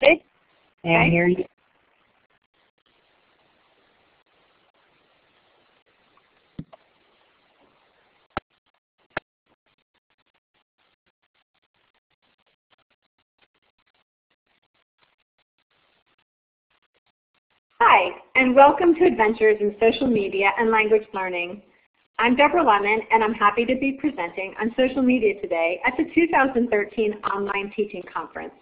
Okay. And here you Hi, and welcome to Adventures in Social Media and Language Learning. I'm Deborah Lemon, and I'm happy to be presenting on social media today at the 2013 Online Teaching Conference.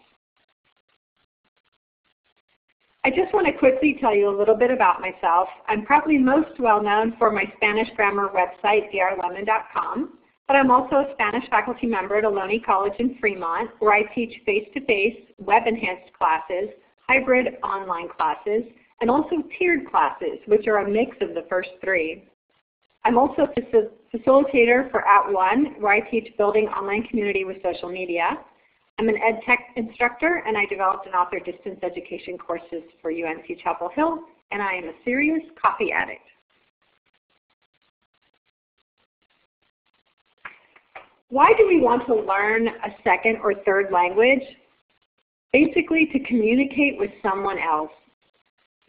I just want to quickly tell you a little bit about myself. I'm probably most well known for my Spanish grammar website, drlemon.com, but I'm also a Spanish faculty member at Ohlone College in Fremont, where I teach face-to-face, web-enhanced classes, hybrid online classes, and also tiered classes, which are a mix of the first three. I'm also a facilitator for @ONE, where I teach building online community with social media. I'm an ed tech instructor, and I developed and authored distance education courses for UNC Chapel Hill, and I am a serious coffee addict. Why do we want to learn a second or third language? Basically, to communicate with someone else.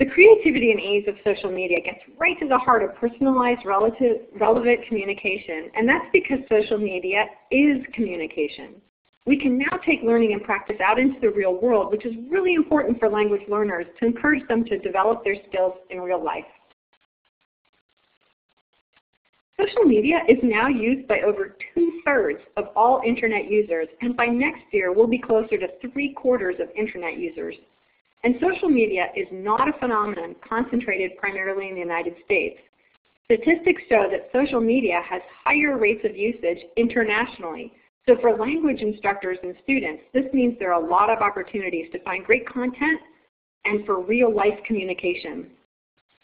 The creativity and ease of social media gets right to the heart of personalized, relevant communication, and that's because social media is communication. We can now take learning and practice out into the real world, which is really important for language learners to encourage them to develop their skills in real life. Social media is now used by over 2/3 of all Internet users, and by next year will be closer to 3/4 of Internet users. And social media is not a phenomenon concentrated primarily in the United States. Statistics show that social media has higher rates of usage internationally. So for language instructors and students, this means there are a lot of opportunities to find great content and for real-life communication.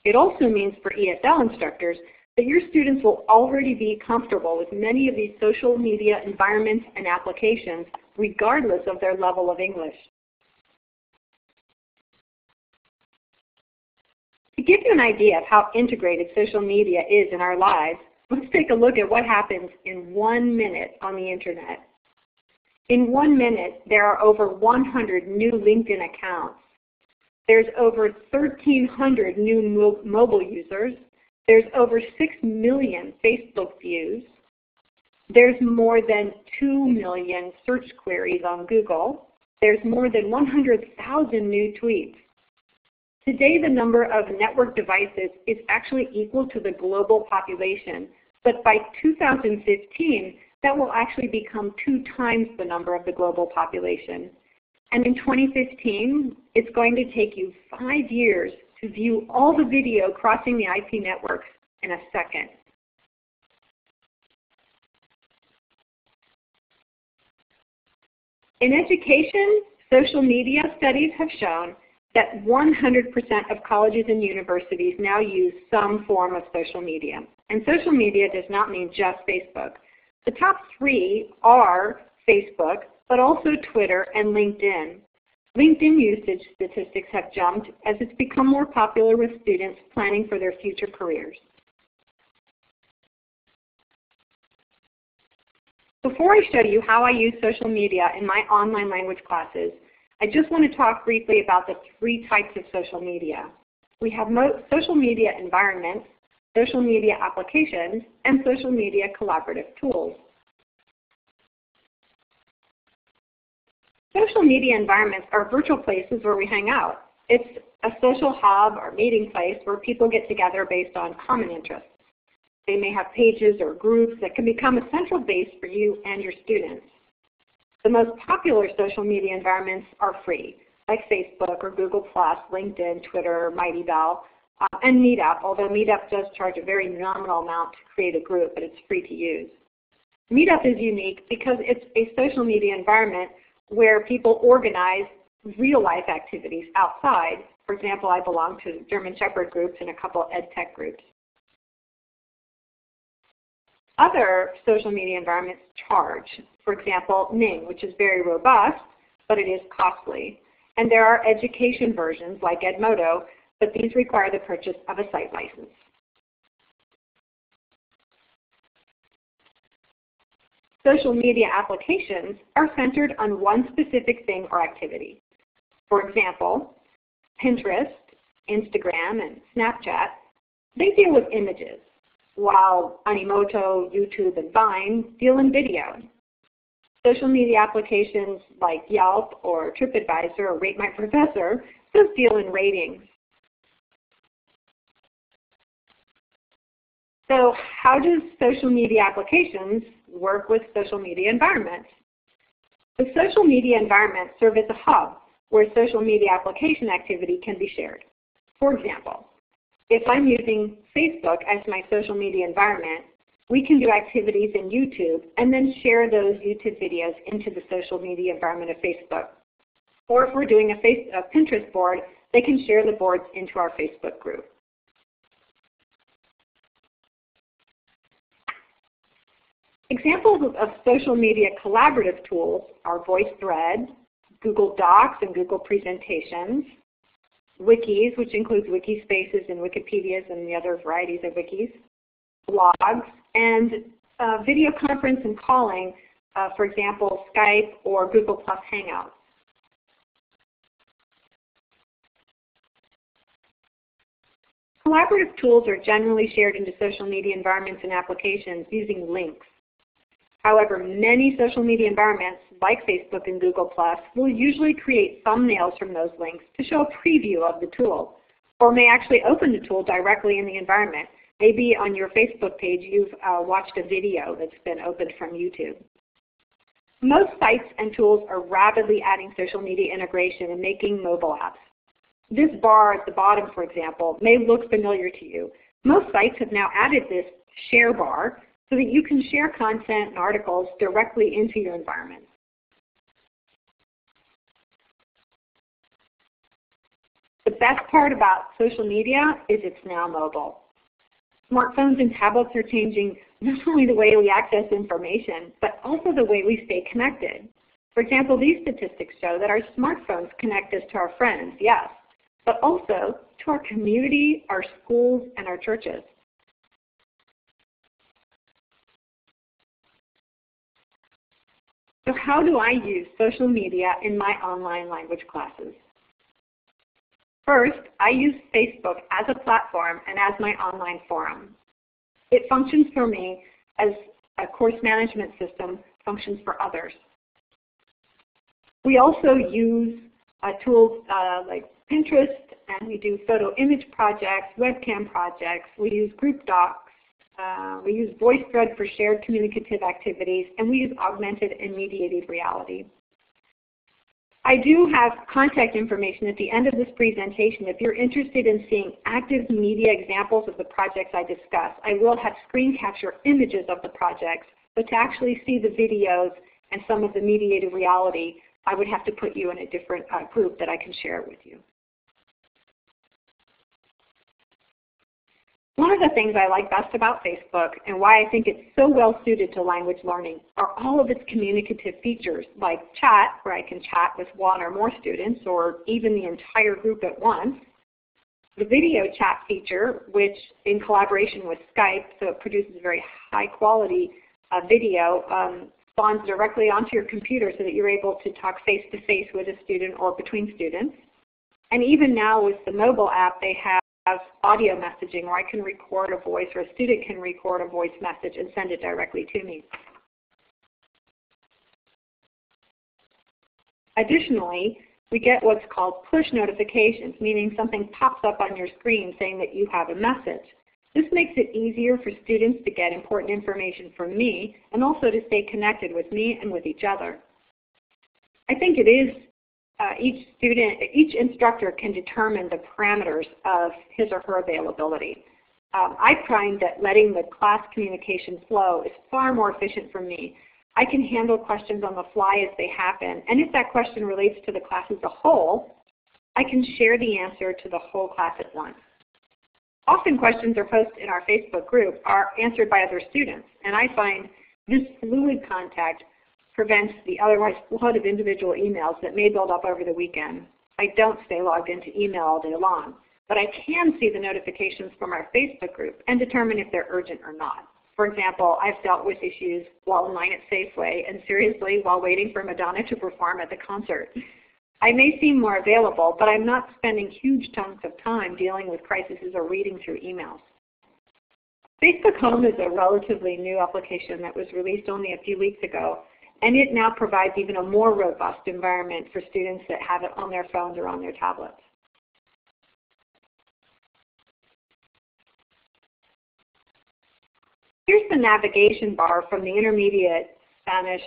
It also means for ESL instructors that your students will already be comfortable with many of these social media environments and applications, regardless of their level of English. To give you an idea of how integrated social media is in our lives, let's take a look at what happens in 1 minute on the Internet. In 1 minute, there are over 100 new LinkedIn accounts. There's over 1,300 new mobile users. There's over 6 million Facebook views. There's more than 2 million search queries on Google. There's more than 100,000 new tweets. Today, the number of network devices is actually equal to the global population, but by 2015, that will actually become 2 times the number of the global population. And in 2015, it's going to take you 5 years to view all the video crossing the IP networks in a second. In education, social media studies have shown that 100% of colleges and universities now use some form of social media. And social media does not mean just Facebook. The top 3 are Facebook, but also Twitter and LinkedIn. LinkedIn usage statistics have jumped as it's become more popular with students planning for their future careers. Before I show you how I use social media in my online language classes, I just want to talk briefly about the 3 types of social media. We have social media environments, social media applications, and social media collaborative tools. Social media environments are virtual places where we hang out. It's a social hub or meeting place where people get together based on common interests. They may have pages or groups that can become a central base for you and your students. The most popular social media environments are free, like Facebook or Google+, LinkedIn, Twitter, Mighty Bell, and Meetup, although Meetup does charge a very nominal amount to create a group, but it's free to use. Meetup is unique because it's a social media environment where people organize real-life activities outside. For example, I belong to German Shepherd groups and a couple ed tech groups. Other social media environments charge. For example, Ning, which is very robust, but it is costly. And there are education versions like Animoto, but these require the purchase of a site license. Social media applications are centered on one specific thing or activity. For example, Pinterest, Instagram, and Snapchat, they deal with images, while Animoto, YouTube, and Vine deal in video. Social media applications like Yelp or TripAdvisor or Rate My Professor, those deal in ratings. So how do social media applications work with social media environments? The social media environments serve as a hub where social media application activity can be shared. For example, if I'm using Facebook as my social media environment, we can do activities in YouTube and then share those YouTube videos into the social media environment of Facebook. Or if we're doing a Pinterest board, they can share the boards into our Facebook group. Examples of social media collaborative tools are Voicethread, Google Docs and Google Presentations, wikis, which includes Wikispaces and Wikipedias and the other varieties of wikis, blogs, and video conference and calling, for example, Skype or Google Plus Hangouts. Collaborative tools are generally shared into social media environments and applications using links. However, many social media environments, like Facebook and Google+, will usually create thumbnails from those links to show a preview of the tool, or may actually open the tool directly in the environment. Maybe on your Facebook page you've watched a video that's been opened from YouTube. Most sites and tools are rapidly adding social media integration and making mobile apps. This bar at the bottom, for example, may look familiar to you. Most sites have now added this share bar so that you can share content and articles directly into your environment. The best part about social media is it's now mobile. Smartphones and tablets are changing not only the way we access information, but also the way we stay connected. For example, these statistics show that our smartphones connect us to our friends, yes, but also to our community, our schools, and our churches. So how do I use social media in my online language classes? First, I use Facebook as a platform and as my online forum. It functions for me as a course management system functions for others. We also use tools like Pinterest, and we do photo image projects, webcam projects. We use group docs. We use Voicethread for shared communicative activities, and we use augmented and mediated reality. I do have contact information at the end of this presentation. If you're interested in seeing active media examples of the projects I discuss, I will have screen capture images of the projects, but to actually see the videos and some of the mediated reality, I would have to put you in a different group that I can share it with you. One of the things I like best about Facebook and why I think it's so well suited to language learning are all of its communicative features, like chat, where I can chat with one or more students or even the entire group at once, the video chat feature, which in collaboration with Skype, so it produces very high quality video, spawns directly onto your computer so that you're able to talk face-to-face with a student or between students. And even now with the mobile app, they have audio messaging where I can record a voice, or a student can record a voice message and send it directly to me. Additionally, we get what's called push notifications, meaning something pops up on your screen saying that you have a message. This makes it easier for students to get important information from me and also to stay connected with me and with each other. I think it is each instructor can determine the parameters of his or her availability. I find that letting the class communication flow is far more efficient for me. I can handle questions on the fly as they happen, and if that question relates to the class as a whole, I can share the answer to the whole class at once. Often questions are posted in our Facebook group are answered by other students, and I find this fluid contact prevents the otherwise flood of individual emails that may build up over the weekend. I don't stay logged into email all day long, but I can see the notifications from our Facebook group and determine if they're urgent or not. For example, I've dealt with issues while in line at Safeway and seriously while waiting for Madonna to perform at the concert. I may seem more available, but I'm not spending huge chunks of time dealing with crises or reading through emails. Facebook Home is a relatively new application that was released only a few weeks ago, and it now provides even a more robust environment for students that have it on their phones or on their tablets. Here's the navigation bar from the Intermediate Spanish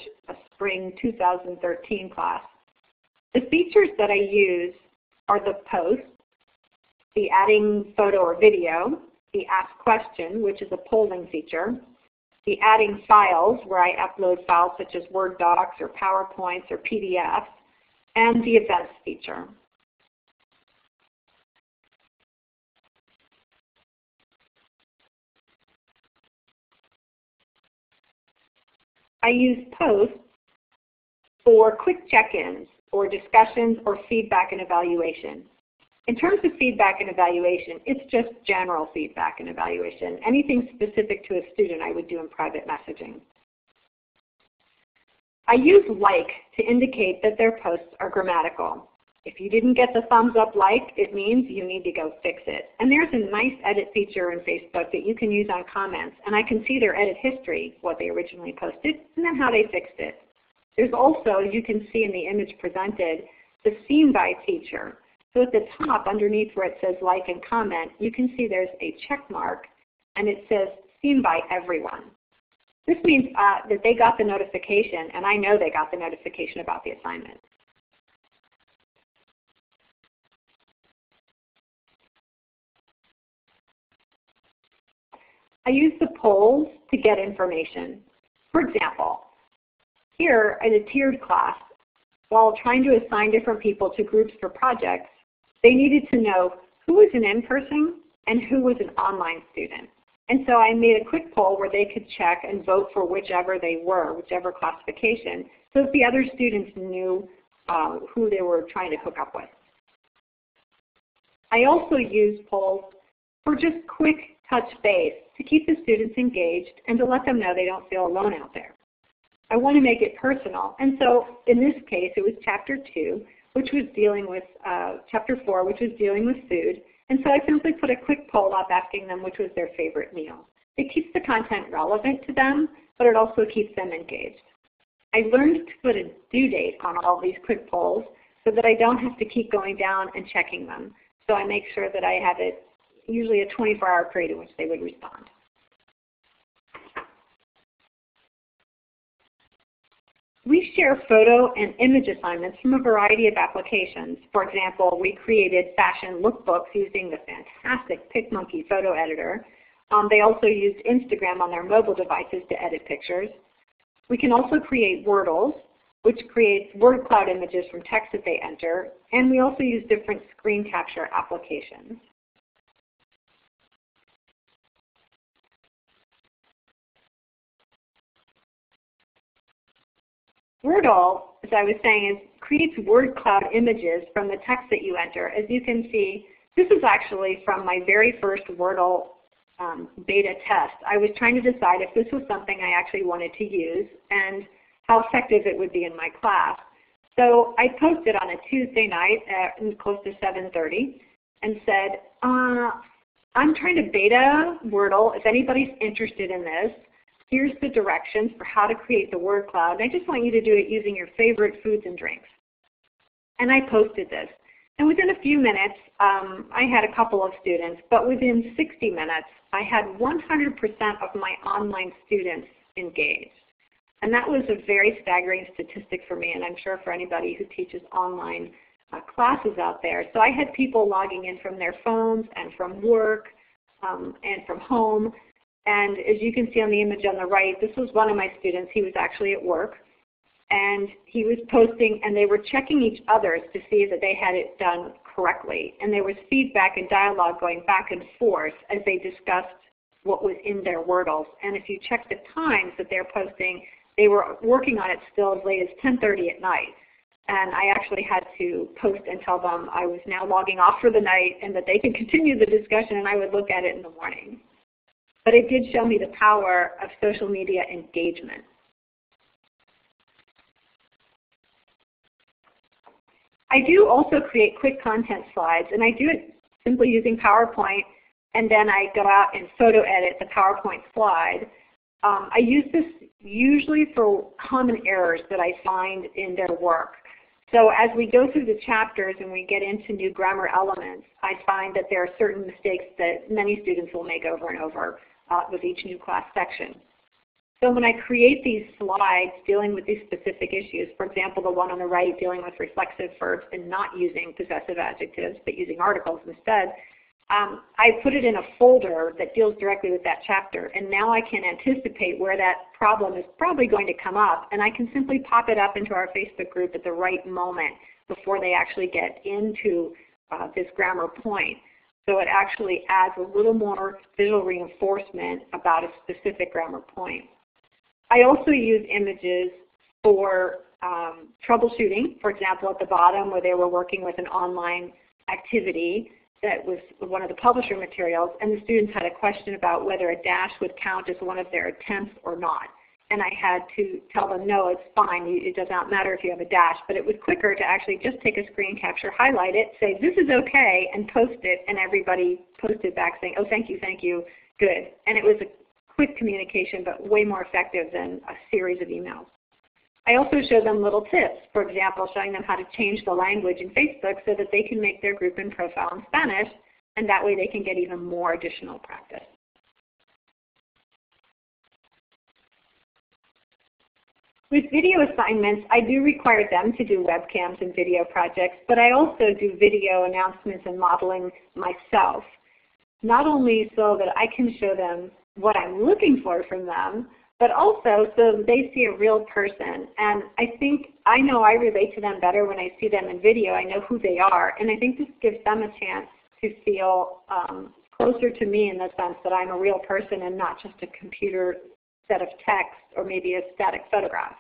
Spring 2013 class. The features that I use are the post, the adding photo or video, the ask question, which is a polling feature, the adding files, where I upload files such as Word docs or PowerPoints or PDFs, and the events feature. I use posts for quick check-ins or discussions or feedback and evaluation. In terms of feedback and evaluation, it's just general feedback and evaluation. Anything specific to a student I would do in private messaging. I use like to indicate that their posts are grammatical. If you didn't get the thumbs up like, it means you need to go fix it. And there's a nice edit feature in Facebook that you can use on comments, and I can see their edit history, what they originally posted, and then how they fixed it. There's also, you can see in the image presented, the Seen By feature. So at the top, underneath where it says like and comment, you can see there's a check mark, and it says Seen By Everyone. This means that they got the notification, and I know they got the notification about the assignment. I use the polls to get information. For example, here in a tiered class, while trying to assign different people to groups for projects, they needed to know who was an in-person and who was an online student. And so I made a quick poll where they could check and vote for whichever they were, whichever classification, so that the other students knew who they were trying to hook up with. I also use polls for just quick touch base to keep the students engaged and to let them know they don't feel alone out there. I want to make it personal, and so in this case it was Chapter 2, which was dealing with Chapter 4, which was dealing with food, and so I simply put a quick poll up asking them which was their favorite meal. It keeps the content relevant to them, but it also keeps them engaged. I learned to put a due date on all these quick polls so that I don't have to keep going down and checking them. So I make sure that I have it usually a 24-hour period in which they would respond. We share photo and image assignments from a variety of applications. For example, we created fashion lookbooks using the fantastic PicMonkey photo editor. They also used Instagram on their mobile devices to edit pictures. We can also create Wordles, which creates Wordcloud images from text that they enter. And we also use different screen capture applications. Wordle, as I was saying, creates Wordcloud images from the text that you enter. As you can see, this is actually from my very first Wordle beta test. I was trying to decide if this was something I actually wanted to use and how effective it would be in my class. So I posted on a Tuesday night at close to 7:30 and said, I'm trying to beta Wordle. If anybody's interested in this, here's the directions for how to create the Wordcloud. I just want you to do it using your favorite foods and drinks. And I posted this. And within a few minutes, I had a couple of students, but within 60 minutes, I had 100% of my online students engaged. And that was a very staggering statistic for me, and I'm sure for anybody who teaches online classes out there. So I had people logging in from their phones and from work and from home. And as you can see on the image on the right, this was one of my students. He was actually at work. And he was posting, and they were checking each other to see that they had it done correctly. And there was feedback and dialogue going back and forth as they discussed what was in their Wordles. And if you check the times that they're posting, they were working on it still as late as 10:30 at night. And I actually had to post and tell them I was now logging off for the night and that they could continue the discussion, and I would look at it in the morning. But it did show me the power of social media engagement. I do also create quick content slides, and I do it simply using PowerPoint, and then I go out and photo edit the PowerPoint slide. I use this usually for common errors that I find in their work. So as we go through the chapters and we get into new grammar elements, I find that there are certain mistakes that many students will make over and over with each new class section. So when I create these slides dealing with these specific issues, for example, the one on the right dealing with reflexive verbs and not using possessive adjectives but using articles instead, I put it in a folder that deals directly with that chapter, and now I can anticipate where that problem is probably going to come up, and I can simply pop it up into our Facebook group at the right moment before they actually get into this grammar point. So it actually adds a little more visual reinforcement about a specific grammar point. I also use images for troubleshooting. For example, at the bottom where they were working with an online activity that was one of the publisher materials, and the students had a question about whether a dash would count as one of their attempts or not. And I had to tell them, no, it's fine. It does not matter if you have a dash. But it was quicker to actually just take a screen capture, highlight it, say, this is okay, and post it. And everybody posted back saying, oh, thank you, good. And it was a quick communication, but way more effective than a series of emails. I also show them little tips, for example, showing them how to change the language in Facebook so that they can make their group and profile in Spanish, and that way they can get even more additional practice. With video assignments, I do require them to do webcams and video projects, but I also do video announcements and modeling myself, not only so that I can show them what I'm looking for from them, but also so they see a real person. And I know I relate to them better when I see them in video. I know who they are, and I think this gives them a chance to feel closer to me in the sense that I'm a real person and not just a computer set of text or maybe a static photograph.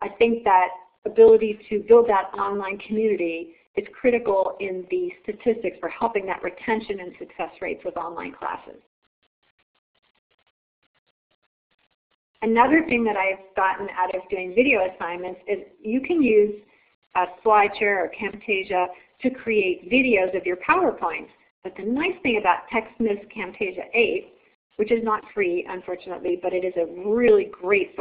I think that ability to build that online community is critical in the statistics for helping that retention and success rates with online classes. Another thing that I've gotten out of doing video assignments is you can use SlideShare or Camtasia to create videos of your PowerPoints. But the nice thing about TechSmith's Camtasia 8, which is not free, unfortunately, but it is a really great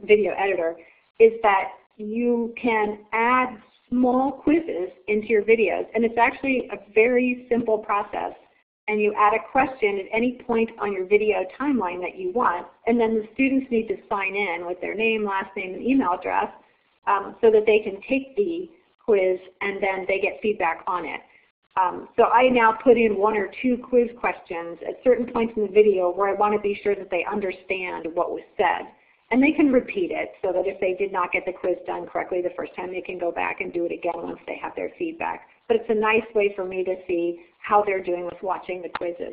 video editor, is that you can add small quizzes into your videos. And it's actually a very simple process. And you add a question at any point on your video timeline that you want, and then the students need to sign in with their name, last name, and email address so that they can take the quiz and then they get feedback on it. So I now put in 1 or 2 quiz questions at certain points in the video where I want to be sure that they understand what was said. And they can repeat it so that if they did not get the quiz done correctly the first time, they can go back and do it again once they have their feedback. But it's a nice way for me to see how they're doing with watching the quizzes.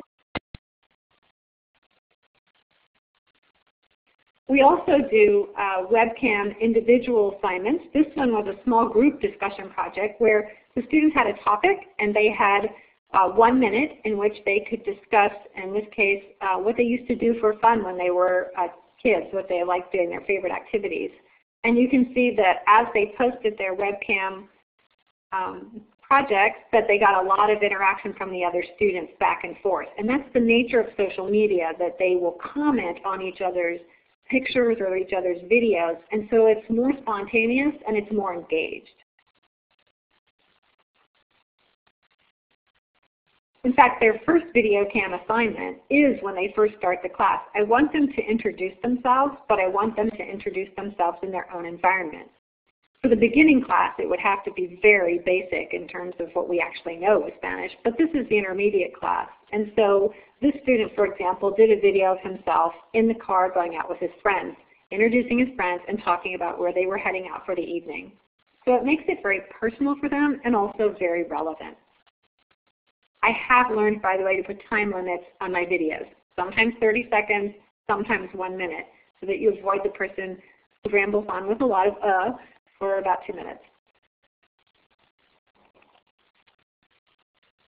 We also do webcam individual assignments. This one was a small group discussion project where the students had a topic and they had 1 minute in which they could discuss, in this case, what they used to do for fun when they were kids, what they liked doing, their favorite activities. And you can see that as they posted their webcam projects, that they got a lot of interaction from the other students back and forth. And that's the nature of social media, that they will comment on each other's pictures or each other's videos. And so it's more spontaneous and it's more engaged. In fact, their first video cam assignment is when they first start the class. I want them to introduce themselves, but I want them to introduce themselves in their own environment. For the beginning class, it would have to be very basic in terms of what we actually know with Spanish, but this is the intermediate class. And so this student, for example, did a video of himself in the car going out with his friends, introducing his friends and talking about where they were heading out for the evening. So it makes it very personal for them and also very relevant. I have learned, by the way, to put time limits on my videos, sometimes 30 seconds, sometimes 1 minute, so that you avoid the person who rambles on with a lot of for about 2 minutes.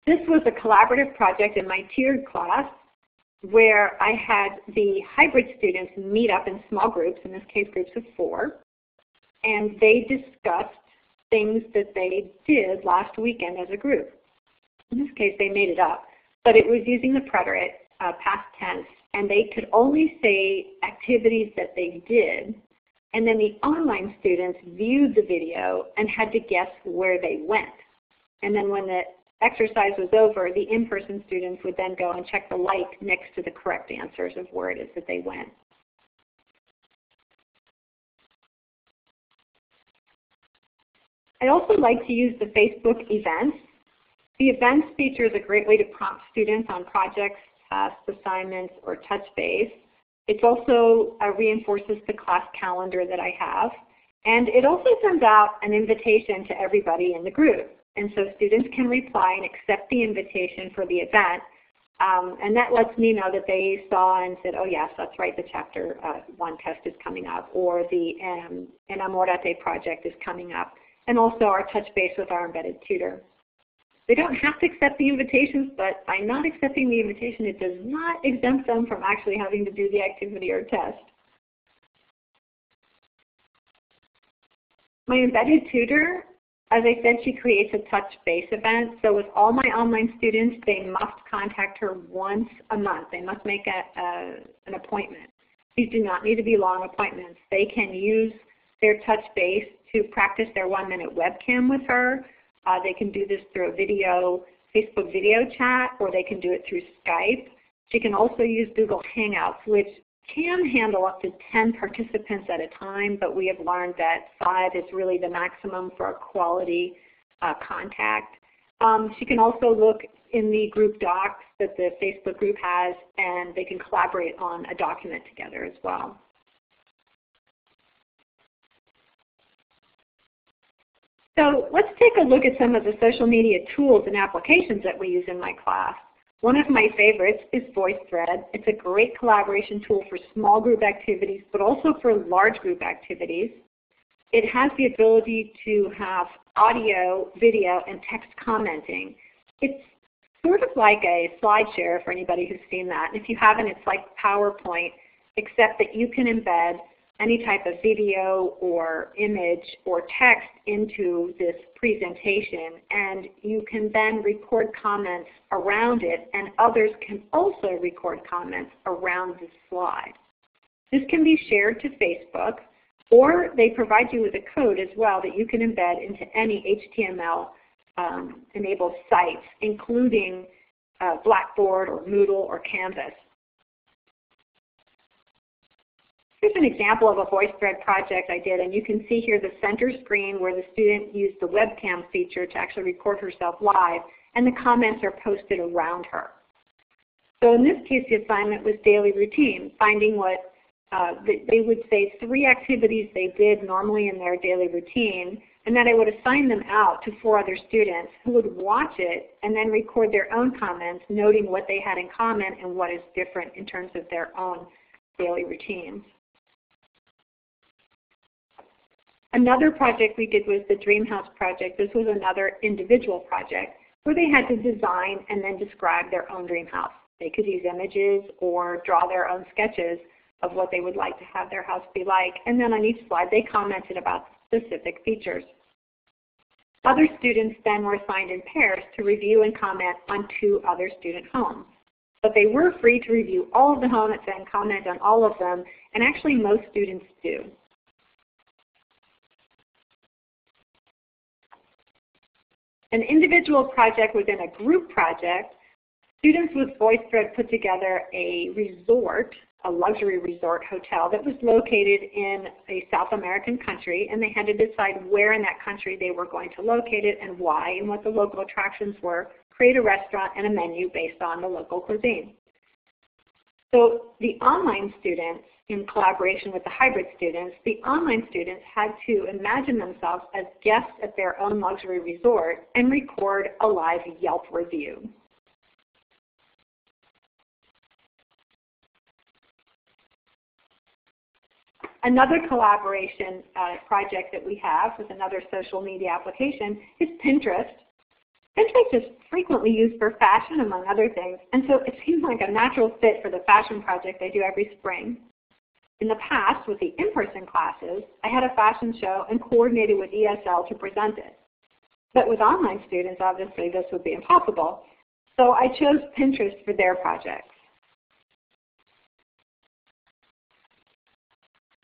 This was a collaborative project in my tiered class where I had the hybrid students meet up in small groups, in this case groups of 4, and they discussed things that they did last weekend as a group. In this case, they made it up, but it was using the preterite, past tense, and they could only say activities that they did, and then the online students viewed the video and had to guess where they went. And then when the exercise was over, the in-person students would then go and check the like next to the correct answers of where it is that they went. I also like to use the Facebook events. The events feature is a great way to prompt students on projects, tasks, assignments, or Touchbase. It also reinforces the class calendar that I have. And it also sends out an invitation to everybody in the group. And so students can reply and accept the invitation for the event. And that lets me know that they saw and said, oh yes, that's right, the Chapter 1 test is coming up, or the Animoto project is coming up, and also our touch base with our embedded tutor. They don't have to accept the invitations, but by not accepting the invitation, it does not exempt them from actually having to do the activity or test. My embedded tutor, as I said, she creates a Touchbase event. So with all my online students, they must contact her once a month. They must make an appointment. These do not need to be long appointments. They can use their Touchbase to practice their 1-minute webcam with her. They can do this through a Facebook video chat, or they can do it through Skype. She can also use Google Hangouts, which can handle up to 10 participants at a time, but we have learned that 5 is really the maximum for a quality contact. She can also look in the group docs that the Facebook group has, and they can collaborate on a document together as well. So let's take a look at some of the social media tools and applications that we use in my class. One of my favorites is Voicethread. It's a great collaboration tool for small group activities, but also for large group activities. It has the ability to have audio, video, and text commenting. It's sort of like a SlideShare for anybody who's seen that. And if you haven't, it's like PowerPoint, except that you can embed any type of video or image or text into this presentation, and you can then record comments around it, and others can also record comments around the slide. This can be shared to Facebook, or they provide you with a code as well that you can embed into any HTML enabled sites, including Blackboard or Moodle or Canvas. Here's an example of a Voicethread project I did, and you can see here the center screen where the student used the webcam feature to actually record herself live, and the comments are posted around her. So in this case, the assignment was daily routine, finding what they would say 3 activities they did normally in their daily routine, and then I would assign them out to 4 other students who would watch it and then record their own comments, noting what they had in common and what is different in terms of their own daily routines. Another project we did was the Dream House project. This was another individual project where they had to design and then describe their own dream house. They could use images or draw their own sketches of what they would like to have their house be like, and then on each slide they commented about specific features. Other students then were assigned in pairs to review and comment on 2 other student homes. But they were free to review all of the homes and comment on all of them, and actually most students do. An individual project within a group project, students with Voicethread put together a resort, a luxury resort hotel that was located in a South American country, and they had to decide where in that country they were going to locate it and why and what the local attractions were, create a restaurant and a menu based on the local cuisine. So the online students, in collaboration with the hybrid students, the online students had to imagine themselves as guests at their own luxury resort and record a live Yelp review. Another collaboration project that we have with another social media application is Pinterest. Pinterest is frequently used for fashion, among other things, and so it seems like a natural fit for the fashion project I do every spring. In the past, with the in-person classes, I had a fashion show and coordinated with ESL to present it. But with online students, obviously, this would be impossible. So I chose Pinterest for their projects.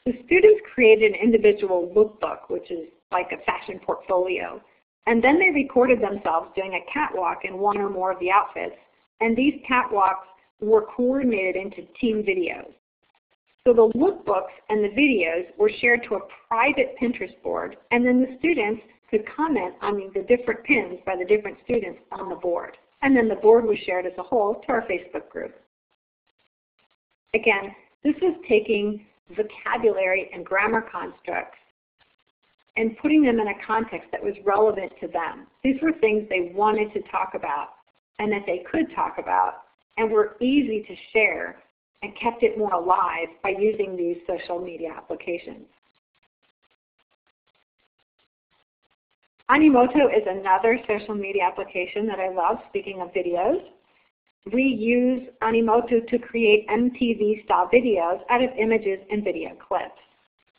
The students created an individual lookbook, which is like a fashion portfolio. And then they recorded themselves doing a catwalk in one or more of the outfits. And these catwalks were coordinated into team videos. So the lookbooks and the videos were shared to a private Pinterest board, and then the students could comment on the different pins by the different students on the board. And then the board was shared as a whole to our Facebook group. Again, this is taking vocabulary and grammar constructs and putting them in a context that was relevant to them. These were things they wanted to talk about and that they could talk about and were easy to share and kept it more alive by using these social media applications. Animoto is another social media application that I love, speaking of videos. We use Animoto to create MTV-style videos out of images and video clips.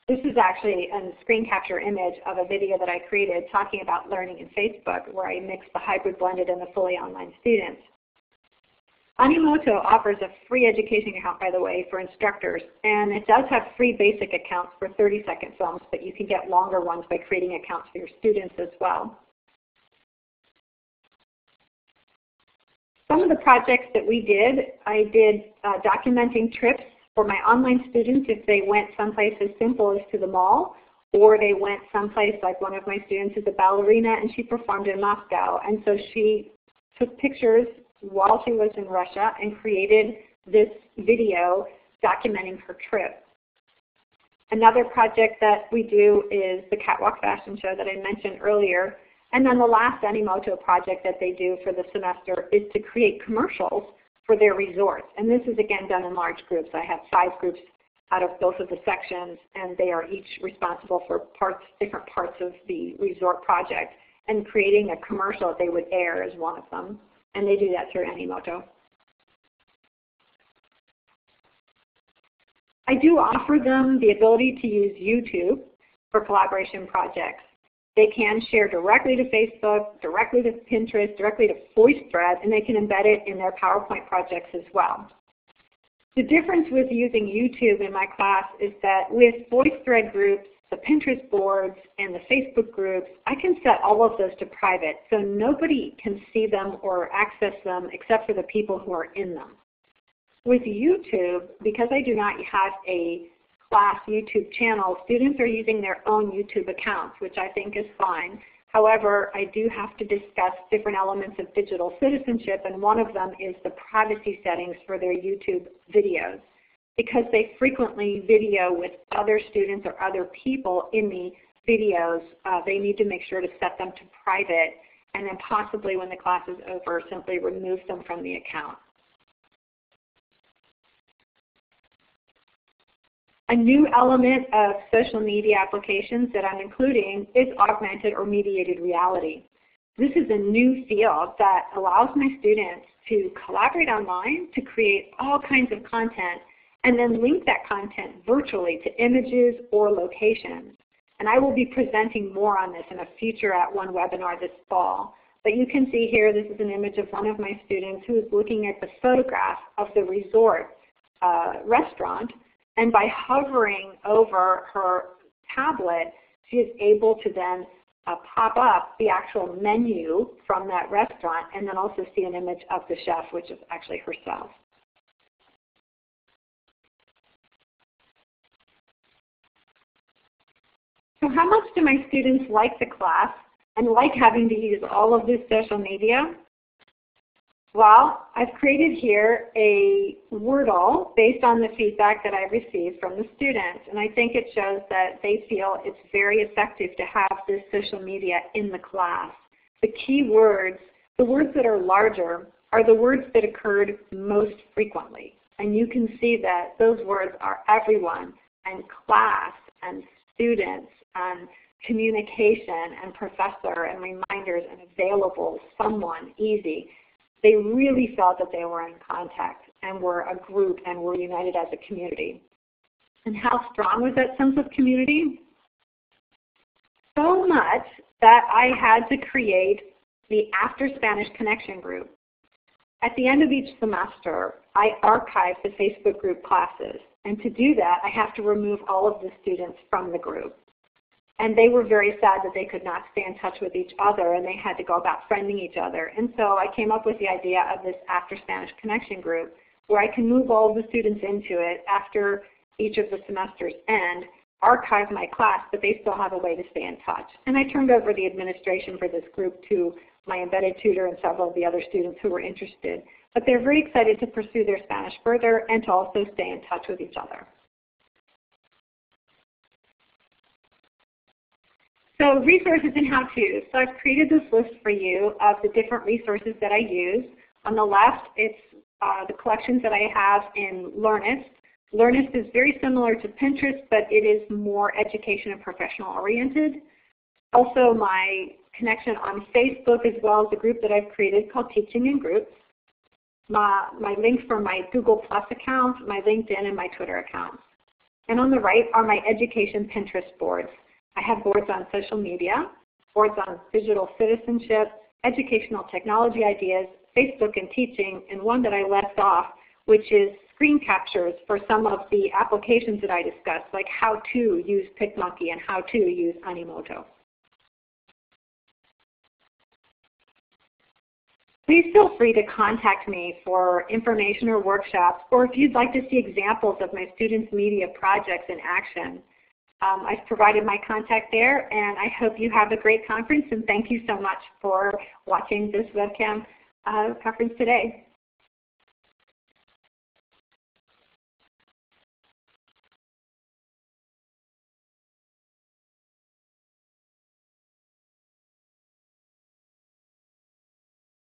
This is actually a screen capture image of a video that I created talking about learning in Facebook, where I mixed the hybrid blended and the fully online students. Animoto offers a free education account, by the way, for instructors, and it does have free basic accounts for 30-second films, but you can get longer ones by creating accounts for your students as well. Some of the projects that we did, I did documenting trips for my online students if they went someplace as simple as to the mall, or they went someplace like one of my students is a ballerina and she performed in Moscow, and so she took pictures while she was in Russia and created this video documenting her trip. Another project that we do is the Catwalk Fashion Show that I mentioned earlier. And then the last Animoto project that they do for the semester is to create commercials for their resorts. And this is again done in large groups. I have 5 groups out of both of the sections, and they are each responsible for different parts of the resort project. And creating a commercial that they would air is one of them. And they do that through Animoto. I do offer them the ability to use YouTube for collaboration projects. They can share directly to Facebook, directly to Pinterest, directly to Voicethread, and they can embed it in their PowerPoint projects as well. The difference with using YouTube in my class is that with Voicethread groups, the Pinterest boards, and the Facebook groups, I can set all of those to private, so nobody can see them or access them except for the people who are in them. With YouTube, because I do not have a class YouTube channel, students are using their own YouTube accounts, which I think is fine. However, I do have to discuss different elements of digital citizenship, and one of them is the privacy settings for their YouTube videos. Because they frequently video with other students or other people in the videos, they need to make sure to set them to private, and then possibly when the class is over, simply remove them from the account. A new element of social media applications that I'm including is augmented or mediated reality. This is a new field that allows my students to collaborate online to create all kinds of content and then link that content virtually to images or locations. And I will be presenting more on this in a future at one webinar this fall. But you can see here, this is an image of one of my students who is looking at the photograph of the resort restaurant. And by hovering over her tablet, she is able to then pop up the actual menu from that restaurant and then also see an image of the chef, which is actually herself. So how much do my students like the class and like having to use all of this social media? Well, I've created here a Wordle based on the feedback that I received from the students, and I think it shows that they feel it's very effective to have this social media in the class. The key words, the words that are larger, are the words that occurred most frequently. And you can see that those words are everyone, and class, and students, and communication, and professor, and reminders, and available, someone, easy. They really felt that they were in contact and were a group and were united as a community. And how strong was that sense of community? So much that I had to create the After Spanish Connection group. At the end of each semester, I archive the Facebook group classes. And to do that, I have to remove all of the students from the group. And they were very sad that they could not stay in touch with each other, and they had to go about friending each other. And so I came up with the idea of this After Spanish Connection group, where I can move all of the students into it after each of the semesters end, archive my class, but they still have a way to stay in touch. And I turned over the administration for this group to my embedded tutor and several of the other students who were interested. But they're very excited to pursue their Spanish further and to also stay in touch with each other. So resources and how-tos. So I've created this list for you of the different resources that I use. On the left, it's the collections that I have in Learnist. Learnist is very similar to Pinterest, but it is more education and professional oriented. Also my connection on Facebook, as well as a group that I've created called Teaching in Groups. My links for my Google Plus account, my LinkedIn, and my Twitter accounts. And on the right are my education Pinterest boards. I have boards on social media, boards on digital citizenship, educational technology ideas, Facebook and teaching, and one that I left off, which is screen captures for some of the applications that I discussed, like how to use PicMonkey and how to use Animoto. Please feel free to contact me for information or workshops, or if you'd like to see examples of my students' media projects in action. I've provided my contact there, and I hope you have a great conference, and thank you so much for watching this webcam conference today.